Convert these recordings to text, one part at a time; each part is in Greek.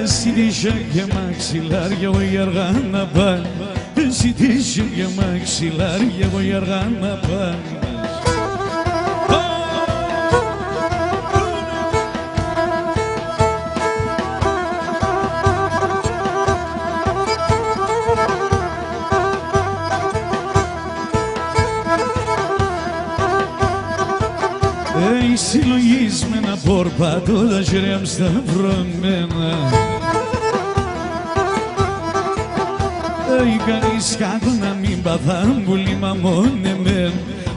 Εσύ τύχε και μαξιλάρια εγώ η αργά να πάνε. Εσύ τύχε και μαξιλάρια εγώ η αργά να πάνε. Συλλογισμένα πορπάτω τα χέρια μου σταυρωμένα. Κανείς κάτω να μην παθά πολύ μαμώνεμεν.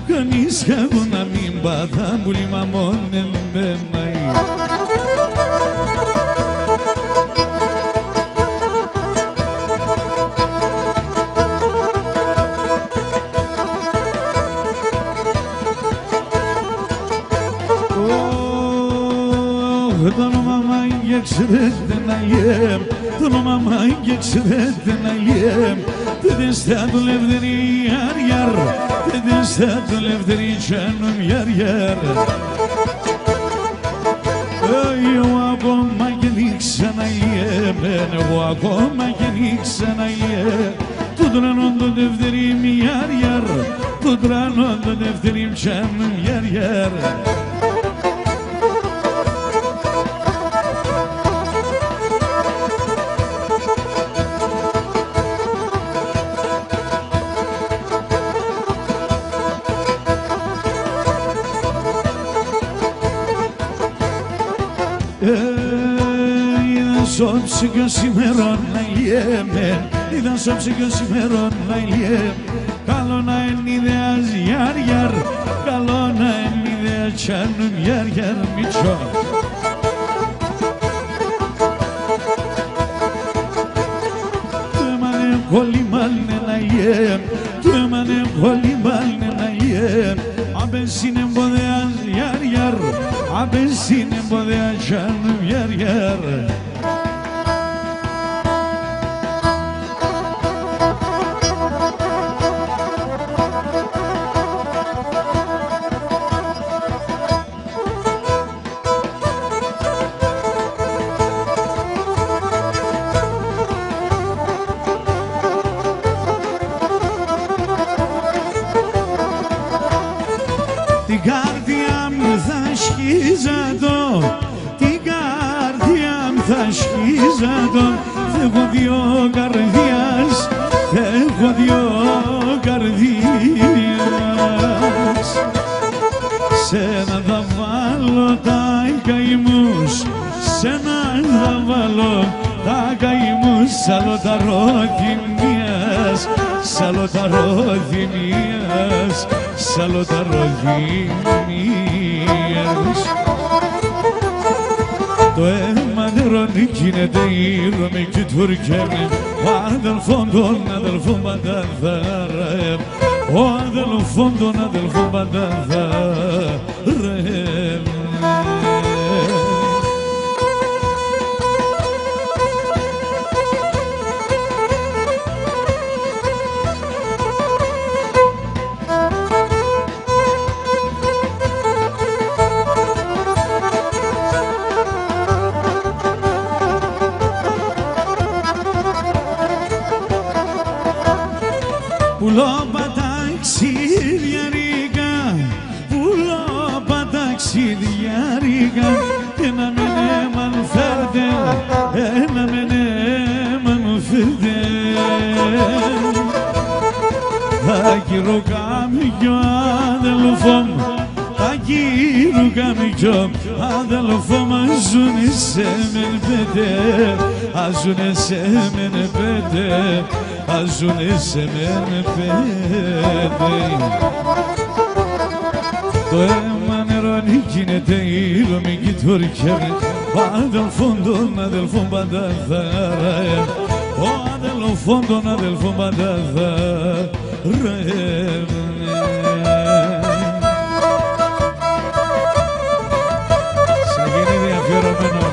Κανείς κάτω να μην παθά πολύ μαμώνεμεν. Το όνομα μάγκε ξέρετε να γεμ, το όνομα μάγκε ξέρετε να γεμ. Δεν στα το λευτερή γιαρ, δεν στα το λευτερή τσάνομ γιαρ. Εγώ ακόμα και νίξα να γεμ, εγώ ακόμα και νίξα να γεμ. Το τρανό το λευτερή γιαρ, το τρανό το λευτερή τσάνομ γιαρ. Είδα σώψηκα σήμερα να λιέμαι, είδα σώψηκα σήμερα να λιέμαι. Καλό να είναι ιδέας γιαρ, καλό να είναι ιδέα τσάνουν γιαρ μητσό. Του έμανε κολλημάλνε να λιέμαι, του έμανε κολλημάλνε να λιέμαι. Απέσινε μποδεάς γιαρ, απέσινε μποδεάς τσάνουν γιαρ. Την καρδιά μου θα σκίζα την καρδιά μου θα σκίζα έχω δυο καρδιάς, έχω δυο καρδιάς. Σ' ένα θα βάλω τα καημούς, σ' ένα θα βάλω τα καημούς. Σαλοταρό θυμίας, σαλοταρό θυμίας, σαλοταρό θυμίας. Το αίμα νερώνει γίνεται ήρωμη και τουρκέμι. Ο αδελφόν των αδελφών πάντα θα ρεύει, ο αδελφόν των αδελφών πάντα θα ρεύει. Πουλώπα ταξιδιάρικα, πουλώπα ταξιδιάρικα. Ένα μενέμαν φέρτε, ένα μενέμαν φέρτε. Τα κυροκάμικιο αδελφό μου, τα κυροκάμικιο αδελφό μου. Αζούνε σε μεν πέντε, αζούνε σε μεν πέντε, αζούνε σε μεν πέντε. Το αίμα νερώνει γίνεται ήλωμη και τουρκέμι. Ο αδελφόν των αδελφών πάντα θα ρεύει, ο αδελφόν των αδελφών πάντα θα ρεύει. Αφιερωμένο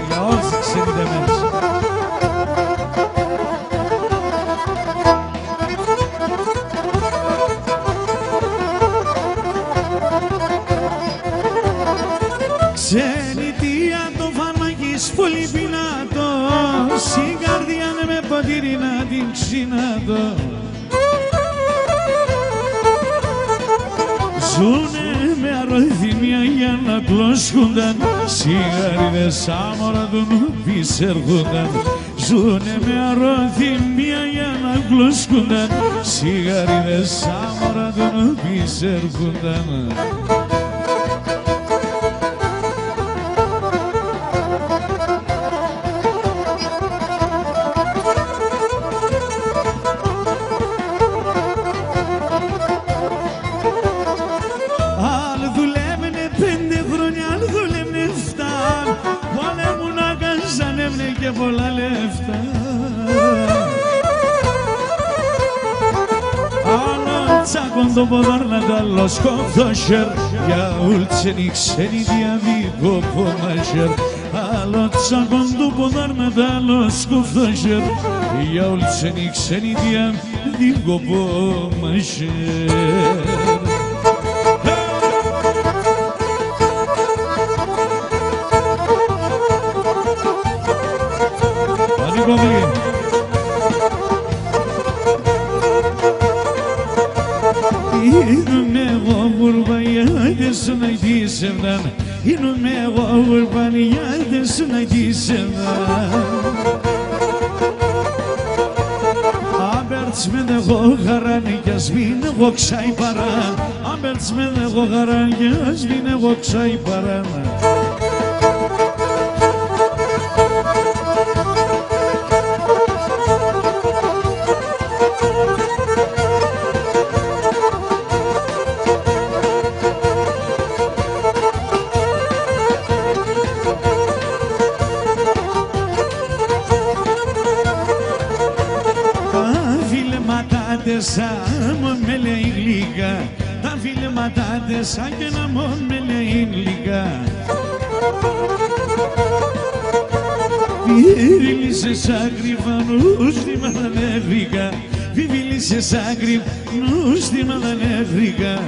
για όσοι ξενιδεμένους. κάτω. Ζουνε με αρρωθυμία για να κλώσκουνταν, σιγάριδες άμορα του νουμπής έρχονταν. Ζουνε με αρρωθυμία για να κλώσκουνταν, σιγάριδες άμορα του νουμπής έρχονταν. Και πολλά λεφτά. Αλλά τσάκον το ποδάρνα άλλο σκόφτο σερ, για ούλτσενη ξένη διαδίκο πομασερ. Αλλά τσάκον το ποδάρνα άλλο σκόφτο σερ, για ούλτσενη ξένη διαδίκο πομασερ. İnme gavurba yadesuna disevdan, İnme gavurba yadesuna disevdan. Aberts me de gogaran yazvine goksay paran, Aberts me de gogaran yazvine goksay paran. Μου με λέει λίγα, τα φιλματά τεσά και να μου με λέει λίγα. Βιβίλησες αγριβανούς στη μαδανεύρικα, Βιβίλησες αγριβανούς στη μαδανεύρικα.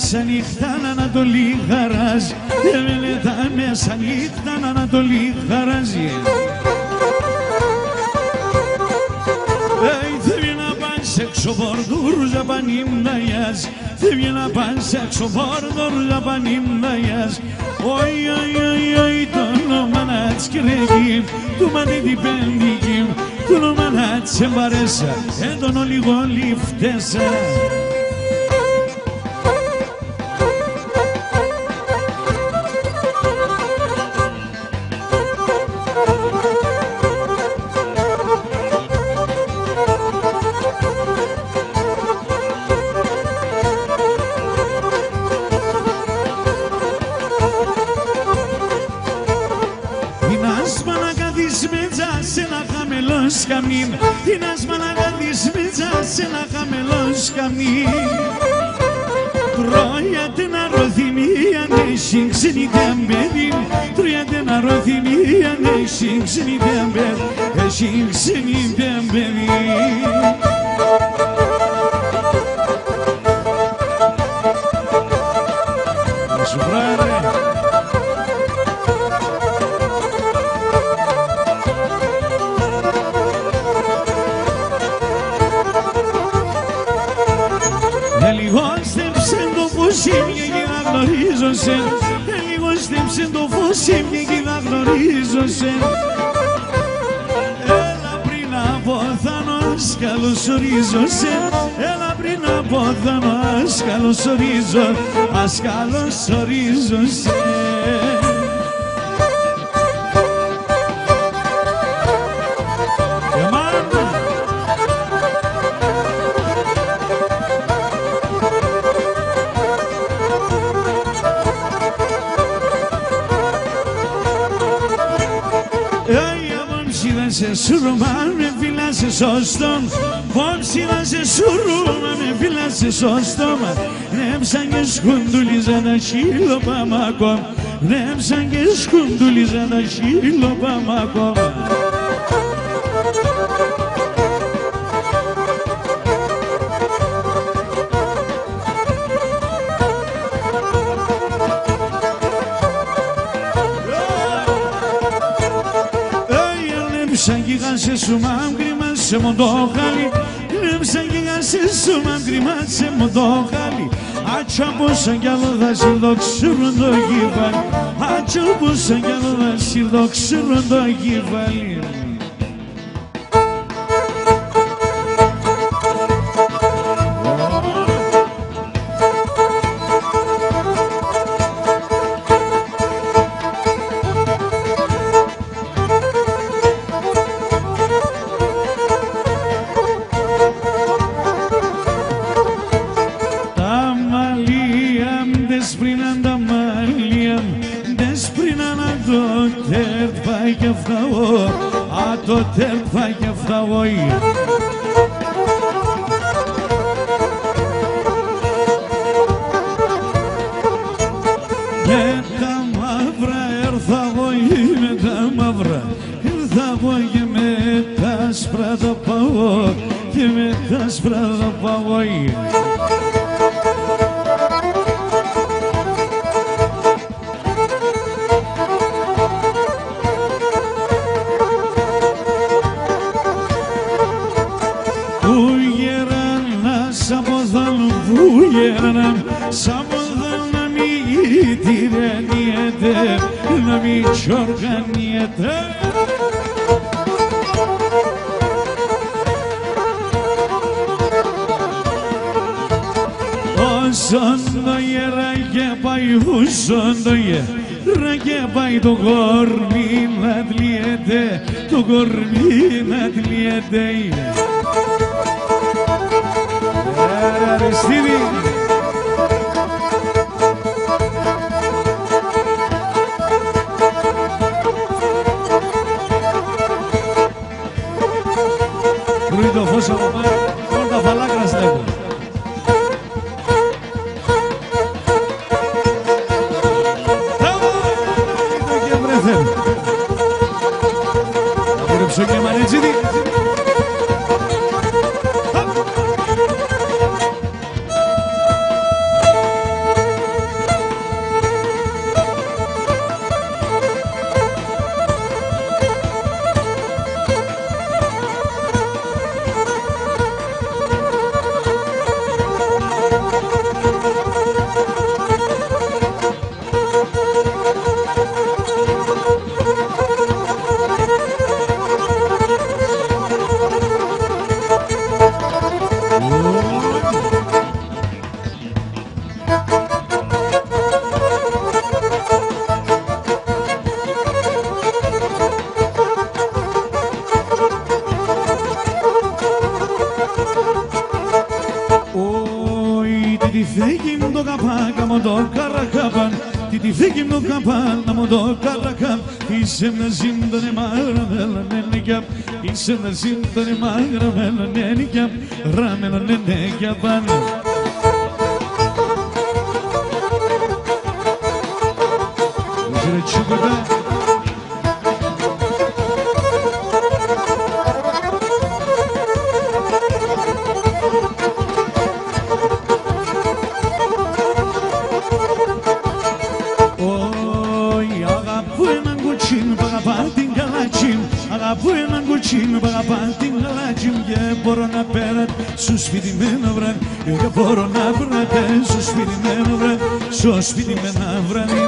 Μέσα νύχτα Ανατολή χαράζει, έμενε τα μέσα νύχτα Ανατολή χαράζει. Θέλει να πας έξω πόρτουρζα πανίμναγιας, θέλει να πας έξω πόρτουρζα πανίμναγιας. Oi, oi, oi, oi, το όνομα να της κρέγει, του μάτι την πέντικη, το όνομα να της εμπαρέσα, τον ολίγο λιφτέσα. Σκαμνήν, την ασμανάγα της μίτσα σε ένα χαμελό σκαμνήν. Τρώιατε να ρωθυμία νέσιν ξενιτέν παιδί, τρώιατε να ρωθυμία νέσιν ξενιτέν παιδί, εσιν ξενιτέν παιδί. Να σου βράρε. Λίγο στέψε το φως ήμια και να γνωρίζω σε, λίγο στέψε το φως ήμια και να γνωρίζω σε. Έλα πριν από θάνος καλωσορίζω σε, έλα πριν από θάνος καλωσορίζω, ας καλωσορίζω σε. Σε σουρούμα με φυλάσσε σωστό, Βόμψιλα σε σουρούμα με φυλάσσε σωστό. Νέμψαν και σκουντουλίζα τα χείλο παμακό, νέμψαν και σκουντουλίζα τα χείλο παμακό. σου μαμ κρυμάσαι μου το χάλι. Κρύψα και γασίσου μαμ κρυμάσαι μου το χάλι. Açabusan gel sildak sırrında gival. Açabusan gel sildak sırrında gival. Το τέρπα και φταγωγή. Με τα μαύρα έρθα εγώ με τα μαύρα. Ήρθα εγώ και με τα άσπρα το παγώ και με τα άσπρα το παγωγή. Σαμοδάν να μην τυραννιέται, να μην τσοργανιέται. Όσον το γεράκι πάει, όσον το γεράκι πάει, το κορμί να τλιέται, το κορμί να τλιέται. Αριστίδη. Βρει το φως από πάνω, όλα τα φαλάκρα στέκουν. Ήτο και βρέθεν. Θα πήρεψω και μανίτσιδι. Τη φέγγι μου το καπάκα μου το καρακάπαν, τη φέγγι μου το καπάνα μου το καρακάπ. Είσαι να ζήντανε μάγραμμένα νένικιαπ, είσαι να ζήντανε μάγραμμένα νένικιαπ, ράμενα νένικιαπαν. Αγαπώ έναν κοτσίνο, αγαπά την γαλάτσι μου και μπορώ να πέρατε στο σπίτι με ένα βράδυ. Και μπορώ να πέρατε στο σπίτι με ένα βράδυ, στο σπίτι με ένα βράδυ.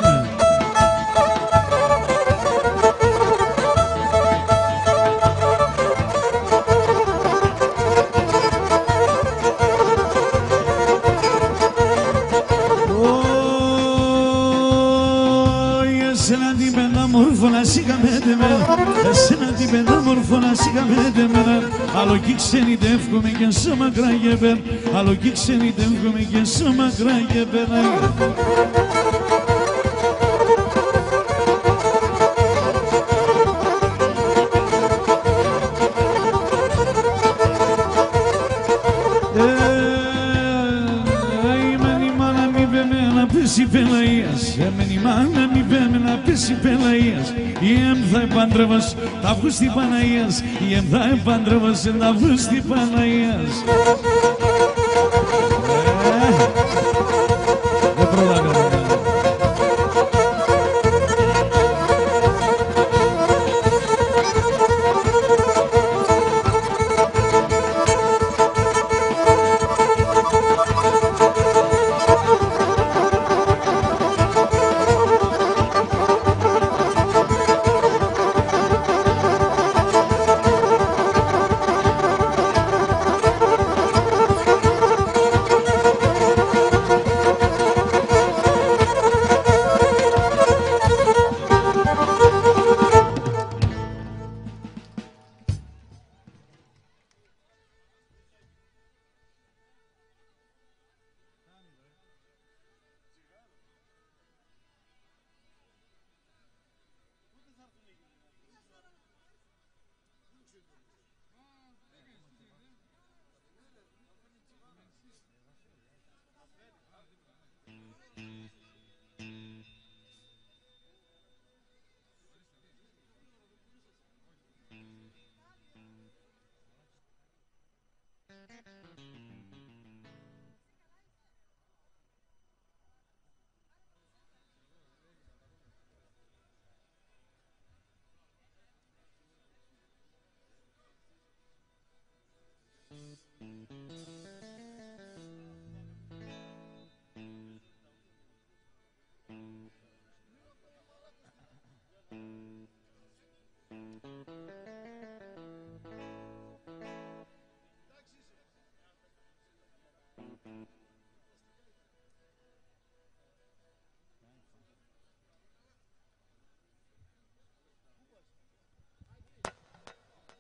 Εσένα την πεντάμορφο να σήκαμετε με, εσένα την πεντάμορφο να σήκαμετε με. Άλλο κι ξενιτεύκομαι και σε μακρά και πέρα, άλλο κι ξενιτεύκομαι και σε μακρά και πέρα. πέσει Πελαΐας, έμενε η μάνα μη πέμε να πέσει Πελαΐας. Η έμθα επάντρευας, τα βγουν στην Παναΐας, η έμθα επάντρευας, τα βγουν στην Παναΐας. Δεν προλάβαινα.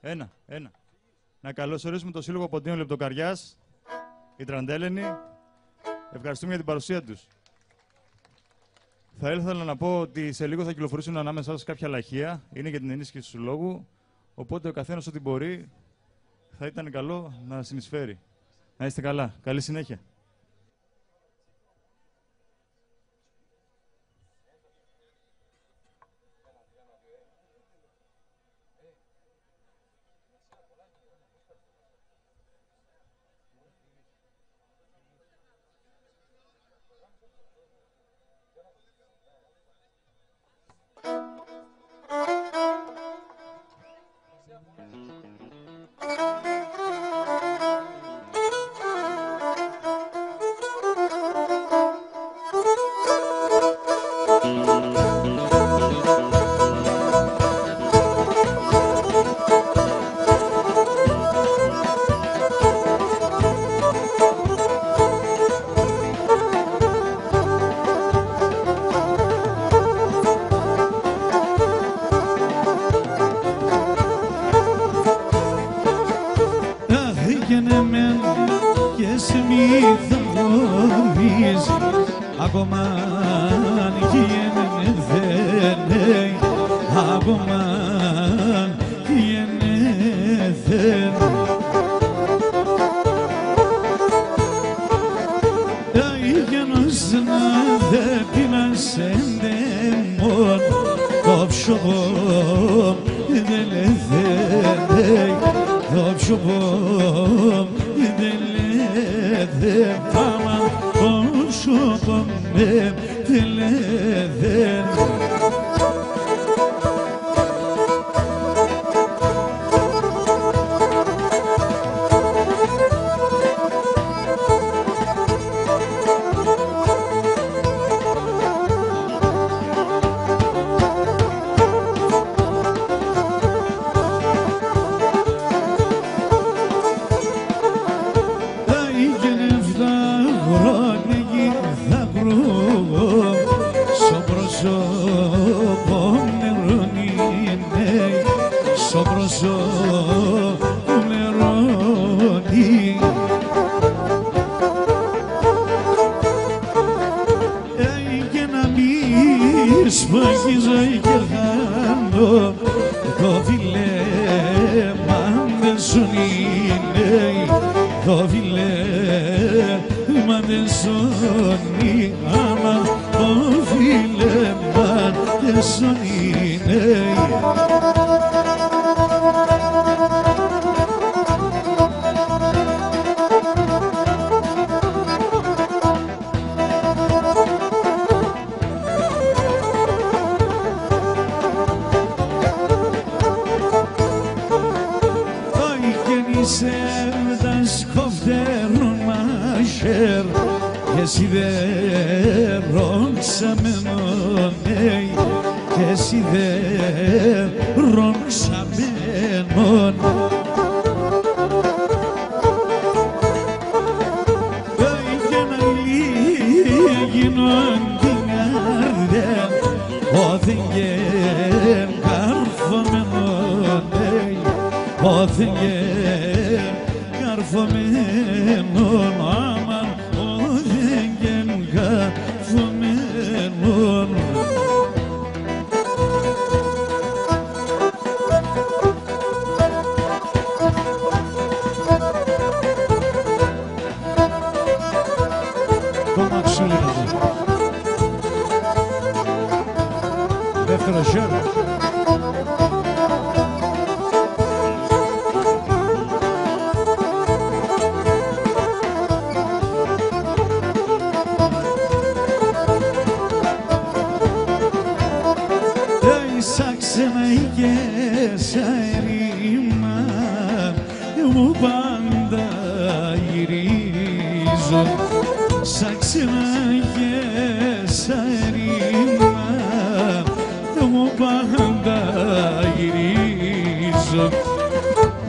Ένα. Να καλωσορίσουμε το Σύλλογο Ποντίων Λεπτοκαριάς, η Τραντέλαινη. Ευχαριστούμε για την παρουσία τους. Θα ήθελα να πω ότι σε λίγο θα κυκλοφορήσουν ανάμεσά σας κάποια λαχεία. Είναι για την ενίσχυση του συλλόγου. Οπότε ο καθένας ό,τι μπορεί θα ήταν καλό να συνεισφέρει. Να είστε καλά. Καλή συνέχεια.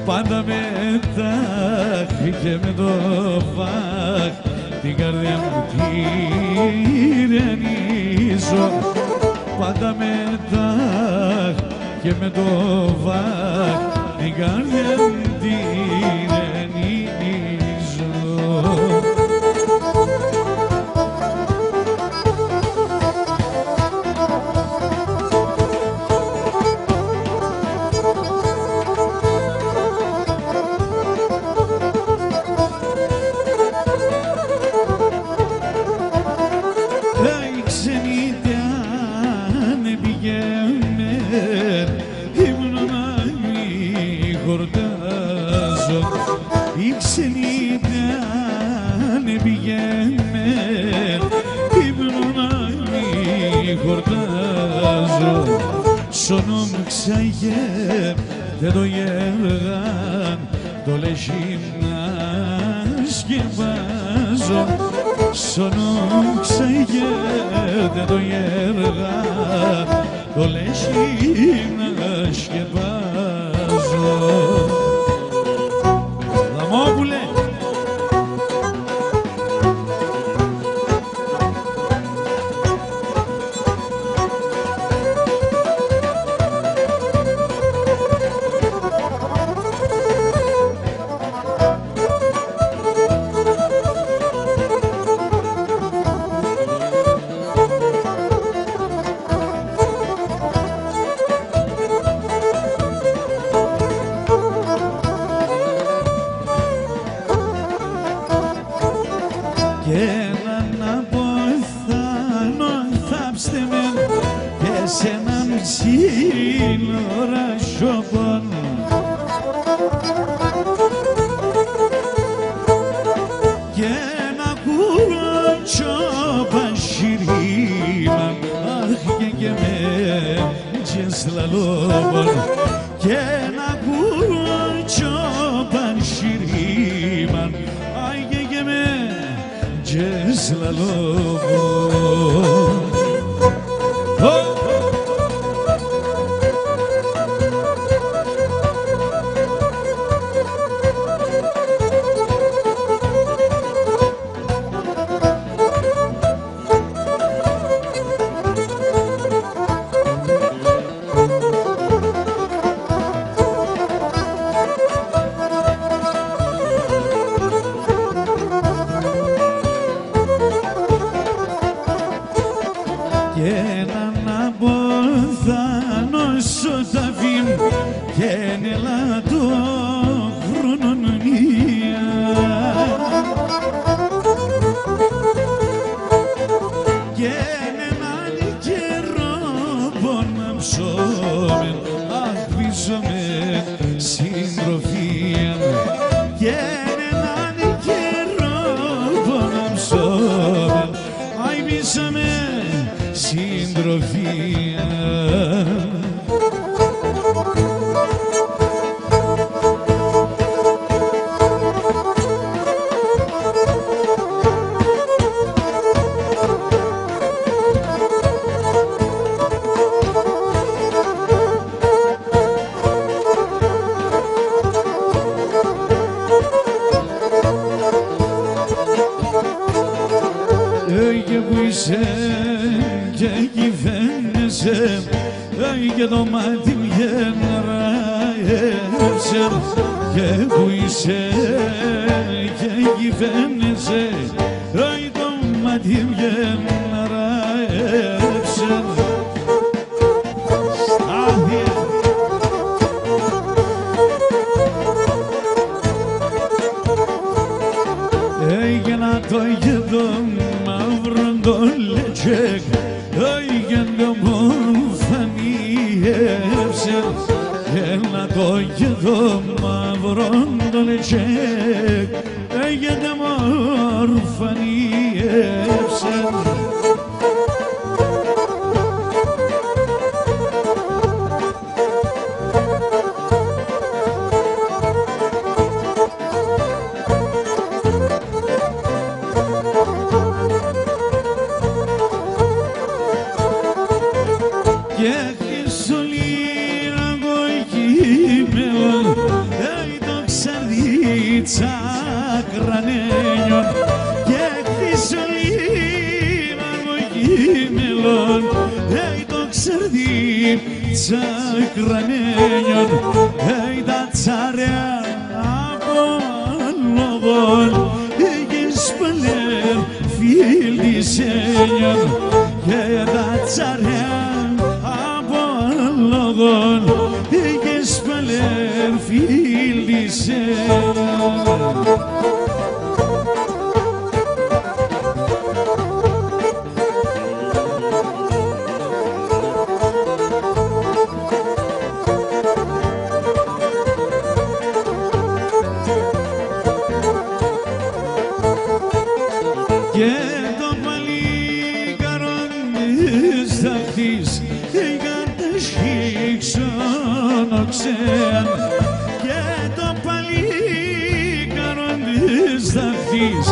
Πάντα με τάχ και με το βάχ την καρδιά μου τυραννίζω. Πάντα με τάχ και με το βάχ την καρδιά την ενίζω. Η ξενή δεν πηγαίνε, ύπνο να μη χορτάζω. Σωνόμ ξαγέ δεν το γέργαν, το λежί να σκεπάζω. Σωνόμ ξαγέ δεν το γέργαν, το λежί να σκεπάζω. Δαμόπουλε! Και έναν αποθάνο θάψτε με και σε έναν ψήλο ρασιοπόν. Και ένα κούτσο πασχυρίμα, αχ και με τζεσλαλόπον. Και ένα κούτσο πασχυρίμα, αχ και με just la lobo. Και έναν αποθάνο σωταφήν και νελά το χρονονία. Και έναν καιρό ποναμψόμεν, αχ πείσομεν συντροφία. Και έναν καιρό ποναμψόμεν, αχ πείσομεν συντροφία. Και που είσαι και κυβέρνεσαι, και το μάτι μου γενναράεψε. Και που είσαι και κυβέρνεσαι, και το μάτι μου γενναράεψε. Στάθια! Έγινα το γεδό το λετσέκ, έγινε μου φανίευσε. Έλα το γεδό μαύρον το λετσέκ, έγινε μου φανίευσε. Και χρυσολίραγο κείμενον, το ξαρδίτσα κρανένιον. Και χρυσολίραγο κείμενον, το ξαρδίτσα κρανένιον. Τα τσαρέα από λόγων είχες παλέρ φίλ της ένιαν και τα τσαρέα από λόγων είχες παλέρ φίλ της ένιαν. Και το παλίκαρον της ταχτής ξανοξέαν και το παλίκαρον της ταχτής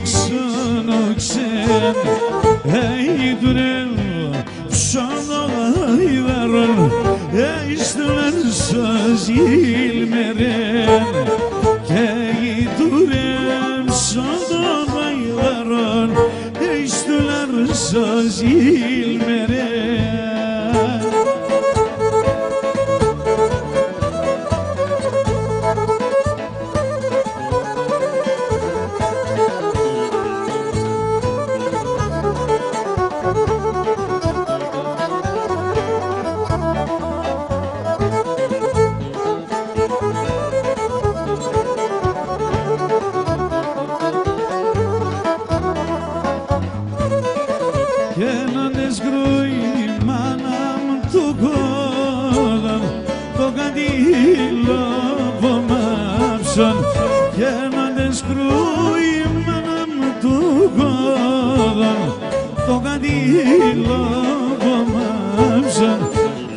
ξανοξέαν έιτουρεν ψωνογαϊδαρον έιστραν σαζίλμερεν και έιτουρεν ψωνογαϊδαρον έιστραν σαζίλμερεν. Και να τες κρούει η μάνα μου του κόδαν το καντήλο βομάψαν και να τες κρούει η μάνα μου του κόδαν το καντήλο βομάψαν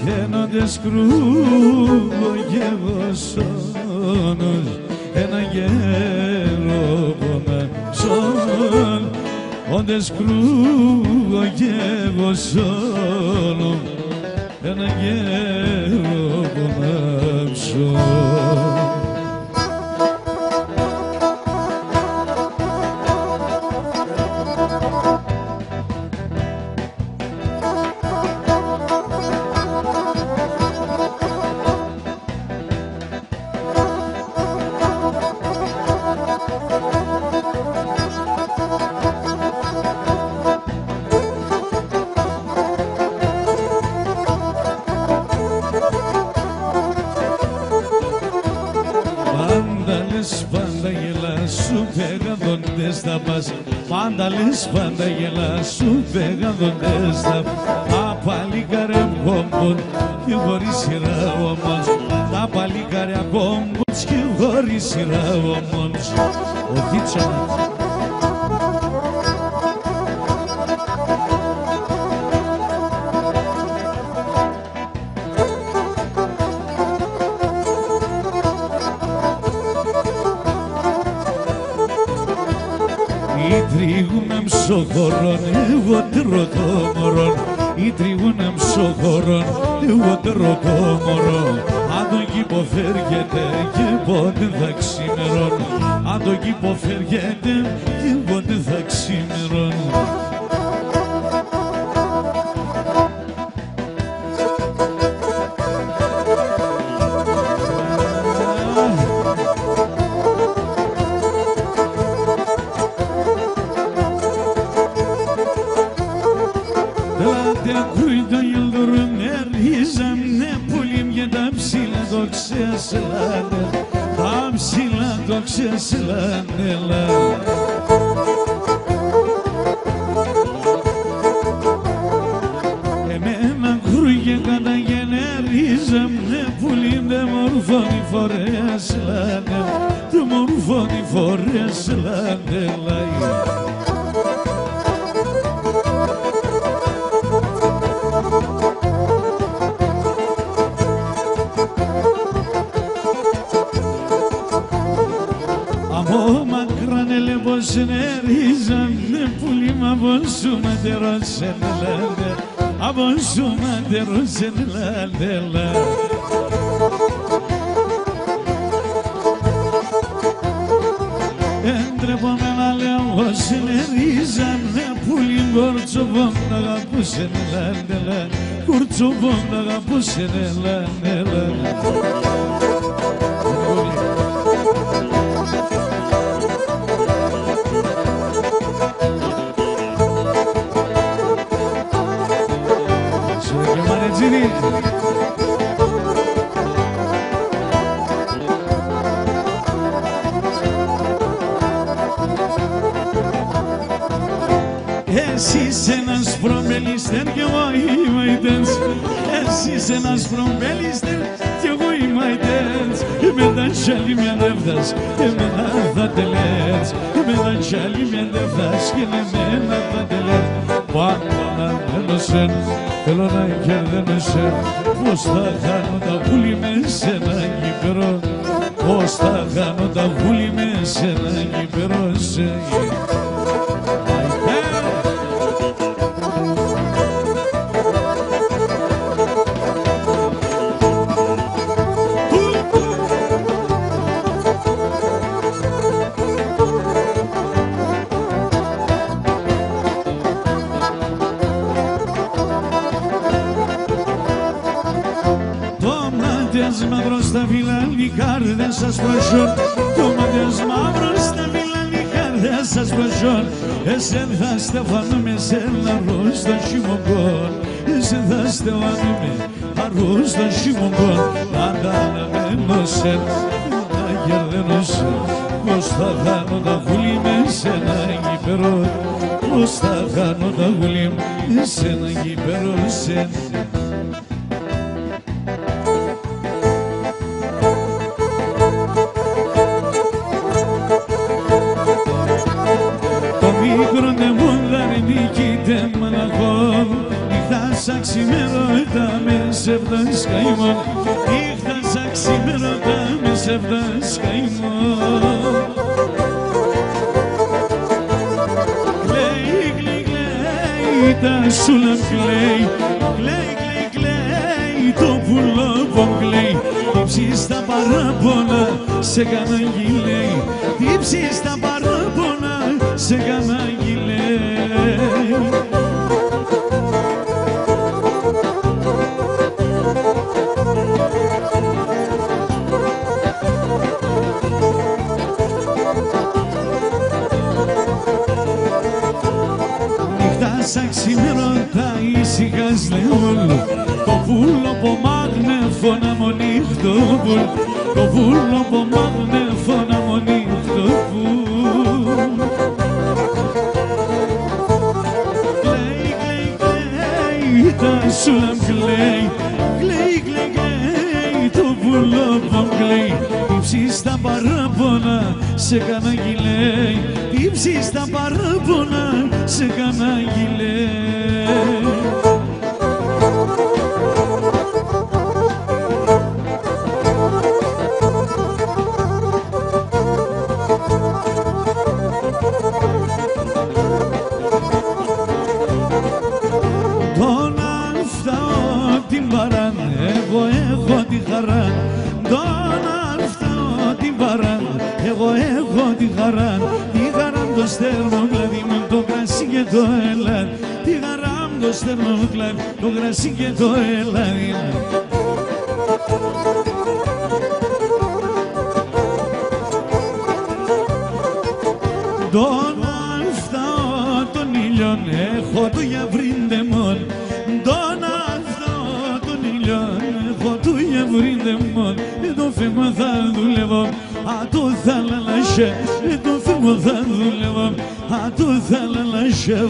και να τες κρούω και εγώ σώνος ένα γέρο βομάψαν όντες κρούω και εγώ σώνω ένα γέρο βομάψαν. Πάντα γελάς, σου φεγαδοντές θα πας. Πάντα λες, πάντα γελάς, σου φεγαδοντές θα πας. Τα παλικάρια κόμπον και χωρίς σειρά όμως. Τα παλικάρια κόμπον και χωρίς σειρά όμως. Ο Κίτσονας. Οι τρίγουνε μσοχωρών, εγώ τρώω το μωρόν. Οι τρίγουνε μσοχωρών, εγώ τρώω το μωρόν. Αν τον κήπο φεύγεται και πότε θα ξημερών. Αν τον κήπο φεύγεται και πότε θα ξημερών. Ακούει το γελδόρο με ρίζανε πουλίμ και τα ψηλά το ξεσλάνε. Τα ψηλά το ξεσλάνε. Εμένα κρούγε κατά γενερίζανε πουλίμ δε μορφώνει φορές λάνε. Δε μορφώνει φορές λάνε. Από μακράν ελεύος νερίζανε πουλί μ' από σου ματερώσεν λάδε. Από σου ματερώσεν λάδε. Εντρεπομένα λεύος νερίζανε πουλί κορτσοβόν τ' αγαπούσεν λάδε. Κορτσοβόν τ' αγαπούσεν λάδε. Εσύ είσαι ένας προμελίστερ κι εγώ είμαι η dance. Εσύ είσαι ένας προμελίστερ κι εγώ είμαι η dance. Εμένα κι άλλη μια δεν φτάς, εμένα θα τελες. Εμένα κι άλλη μια δεν φτάς και εμένα θα τελες. Πάντα να μένωσεν, θέλω να κερδένωσεν. Πώς θα χάνω τα βούλη με σε ένα γήπερο. Πώς θα χάνω τα βούλη με σε ένα γήπερο. Μαύρο στα φιλανικά δεν σας προσιών. Το μάτιας μαύρο στα φιλανικά δεν σας προσιών. Εσέν θα στεφανούμε σε ένα ρούστο χειμωγκόν. Εσέν θα στεφανούμε αρούστο χειμωγκόν. Πάντα αναμένωσεν, να κερδένωσεν. Πώς θα χάνω τα βουλή με σε ένα γήπερο. Πώς θα χάνω τα βουλή με σε ένα γήπερο. Νύχτα ξημερώτα με σεβδάς καημόν. Νύχτα ξημερώτα με σεβδάς καημόν. Κλαίει, κλαίει, κλαίει τα σούλα κλαίει. Κλαίει, κλαίει, κλαίει το πουλόβο κλαίει. Τύψεις τα παράπονα σε κανάγι λέει. Τύψεις τα παράπονα σε κανάγι λέει. Σαν ξημερώτα ήσυχας λεόλ. Το πουλο που μάγνεφωνα μονίχτο πουλ. Το πουλο που μάγνεφωνα μονίχτο πουλ. Κλαίει, κλαίει, κλαίει τα σούλαμ κλαίει. Κλαίει, κλαίει, κλαίει το πουλο που κλαίει. Τύψεις τα παράπονα σε κανάγι λέει. Τύψεις τα παράπονα σε κανάγι λέει. Τον αφτάω την παράν, εγώ έχω τη χαρά. Τον αφτάω την παράν, εγώ έχω τη χαρά. Τη χαρά το στέρνο κλαδί μου, το κρασί και το ελάδι. Τη χαρά μου το στέρνο κλαδί, το κρασί και το ελάδι. Τον αφτάω τον ήλιον, έχω του για βρίντεμον. Τον αφτάω τον ήλιον, έχω του για βρίντεμον. Το φεύγω θα δουλεύω, α το θα λαλασέ. Το φεύγω θα δουλεύω, α το θα λαλασέ.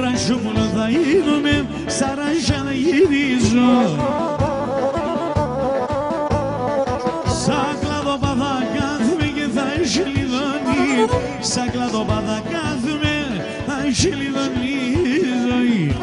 Ρασούμουλο θα γίνομαι, σαράζα να γυρίζω. Σαν κλαδοπαδά κάθουμε και θα έχει λιδώνει. Σαν κλαδοπαδά κάθουμε, θα έχει λιδώνει η ζωή.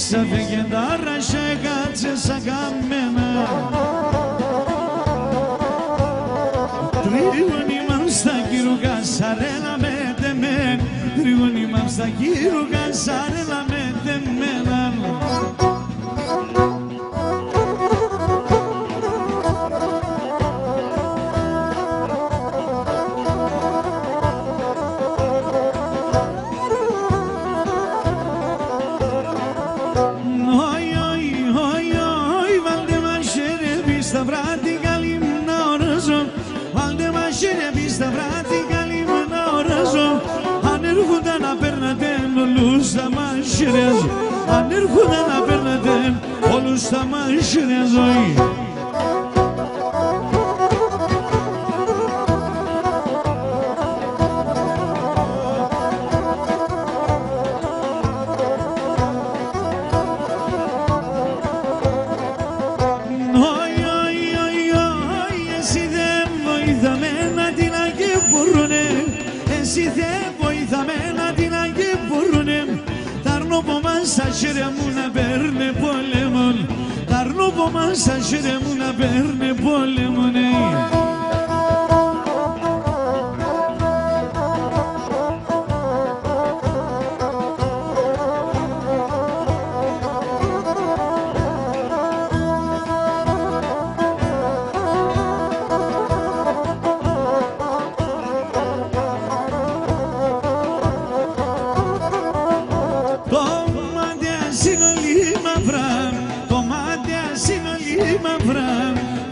Σαν φεγγεντάρα σε κάτσε σαν καμένα. Τρίγωνη μαμ στα κυρούκα σαρέλα με τεμέν. Τρίγωνη μαμ στα κυρούκα σαρέλα με τεμένα. Αν έρχονται να παίρνετε όλους θα μάχαιρε ζωή. Εσύ δεν βοηθαμένα την αγγεπούρνε. Εσύ δεν βοηθαμένα την αγγεπούρνε. Ταρνόπο μας σαν χέρια μου να παίρνε πόλεμον. Ταρνόπο μας σαν χέρια μου να παίρνε πόλεμον.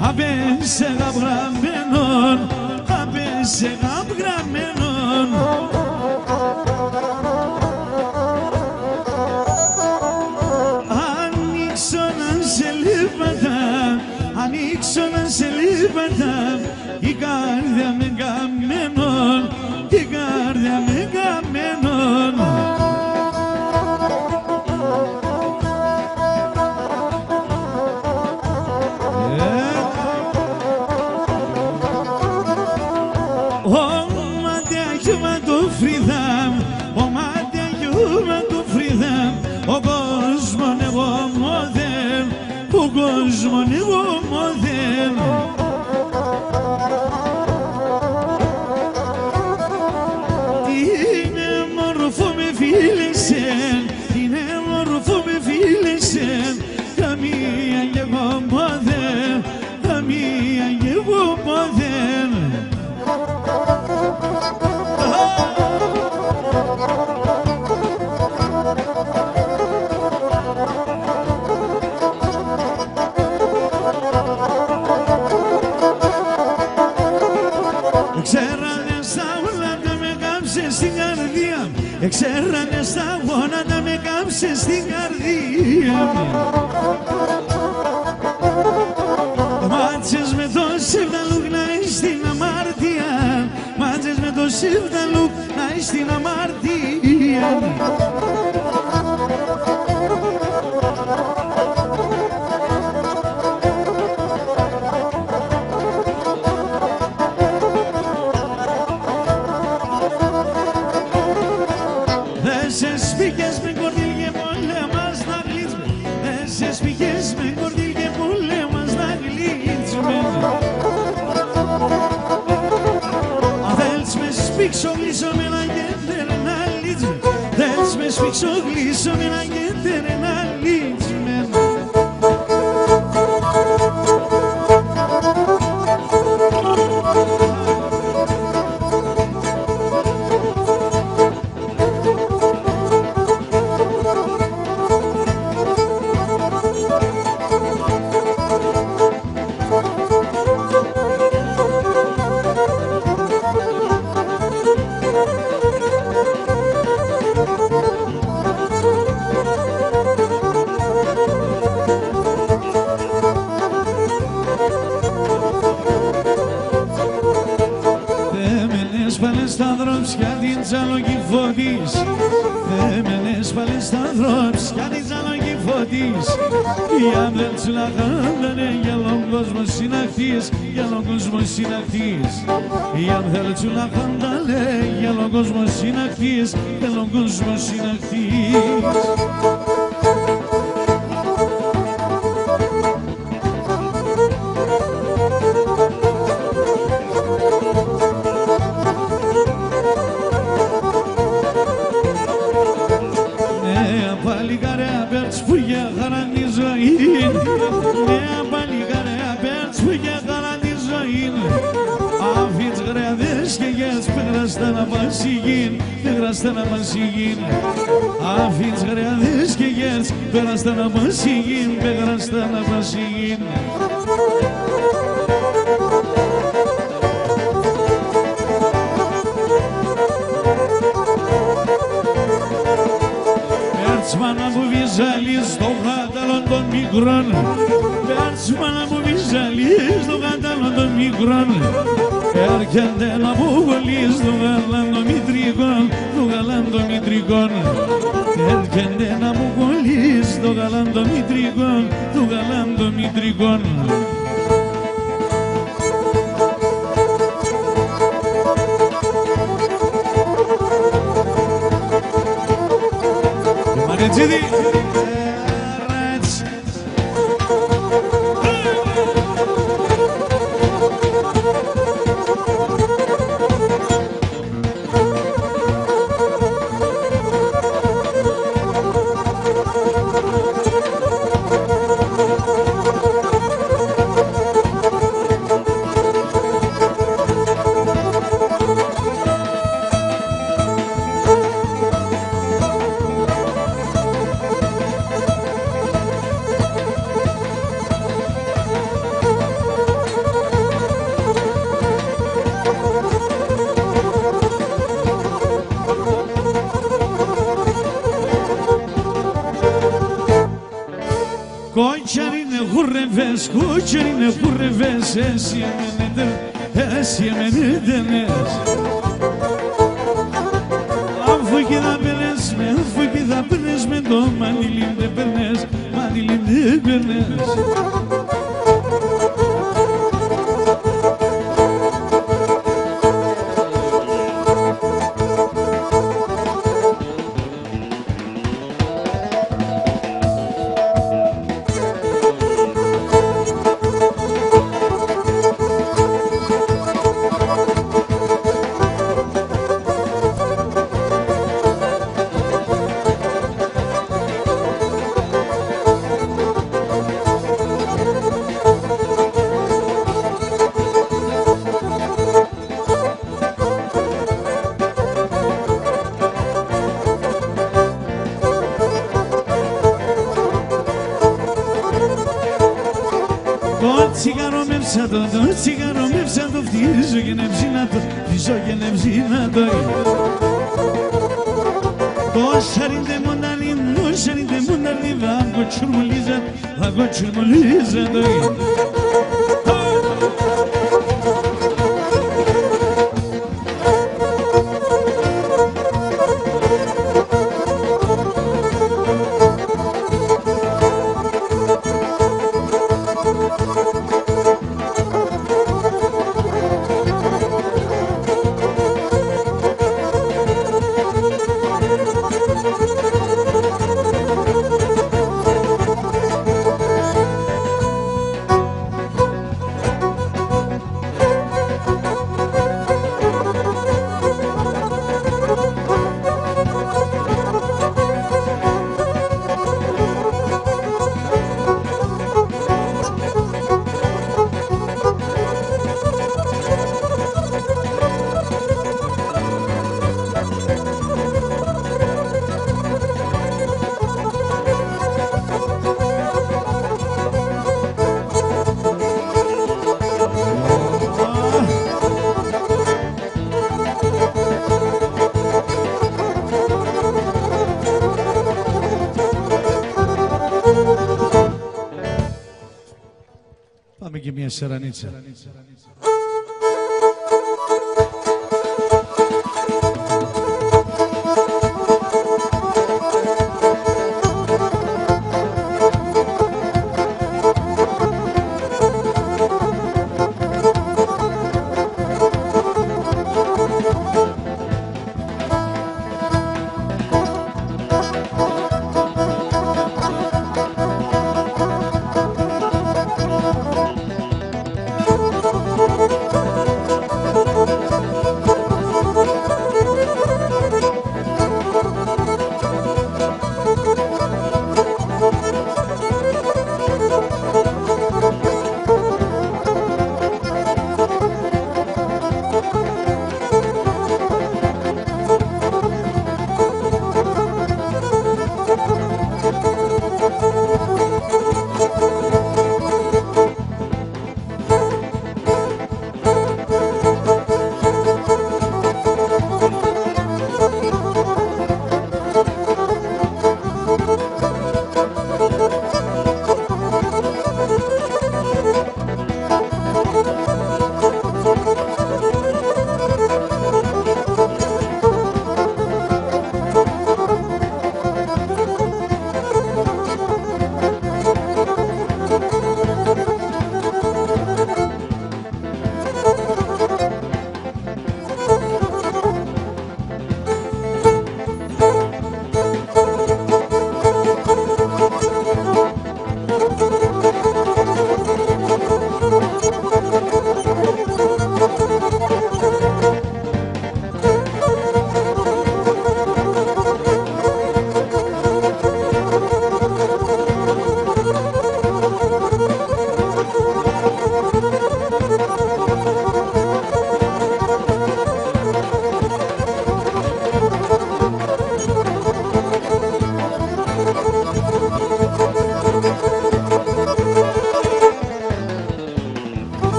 Απέσαι γραμμένον, απέσαι γραμμένον. Ανοίξω να σε λίπατα, ανοίξω να σε λίπατα. Η καρδιά με καμμένον, η καρδιά με καμμένον. Ο κόσμον εγώ μόδεν, ο κόσμον εγώ μόδεν. Είναι μορφό με φίλεσεν, είναι μορφό με φίλεσεν. Καμία κι εγώ μόδεν, καμία κι εγώ μόδεν. Ξέρανε στα γόνατα με κάψε στην καρδία. Ξέρανε στα γόνατα με κάψε στην καρδία. Μάτσες με το σιβδαλούκ να είσαι στην αμάρτια. Μάτσες με το σιβδαλούκ να είσαι στην αμάρτια. Σπίγες με κορδίλ και πολέμας να γλύτσουμε. Σε σπίγες με κορδίλ και πολέμας να γλύτσουμε. Αν θέλεις με σπίξω γλύσω με να γέντερ να λύτσουμε. Θέλεις με σπίξω γλύσω με να γέντερ να λύτσουμε. Στα δρόμψια την τζαλογή φωτής. Θέμενες πάλι στα δρόμψια την τζαλογή φωτής. Οι άντρες σου λαχάντανε για τον κόσμο συναχτής, για τον κόσμο συναχτής. Οι άντρες σου λαχάντανε για τον κόσμο συναχτής, για τον κόσμο συναχτής. και γες, πέγραστα να μας υγιήν, πέγραστα να μας υγιήν. Αφήνς γρεάδες και γες, πέγραστα να μας υγιήν, πέγραστα να μας υγιήν. Μάνα μου βυζαλείς το κατάλλον των μικρών, μάνα μου βυζαλείς το κατάλλον των μικρών. Έρχεται να μου κολλείς το γαλαντομητρικόν, το γαλαντομητρικόν. Έρχεται να μου κολλείς το γαλαντομητρικόν, το γαλαντομητρικόν. Μαρετζίδη! Kuçerine hurreves es yemenedir Afı ki da pernes me do manilimde pernes Το τσιγάρο με ψάτο φτύζω και νευζίνατο, φτύζω και νευζίνατο. Το σαρίντε μονταλί, βάγκο τσουρμουλίζα το. Πάμε και μια σερανίτσα.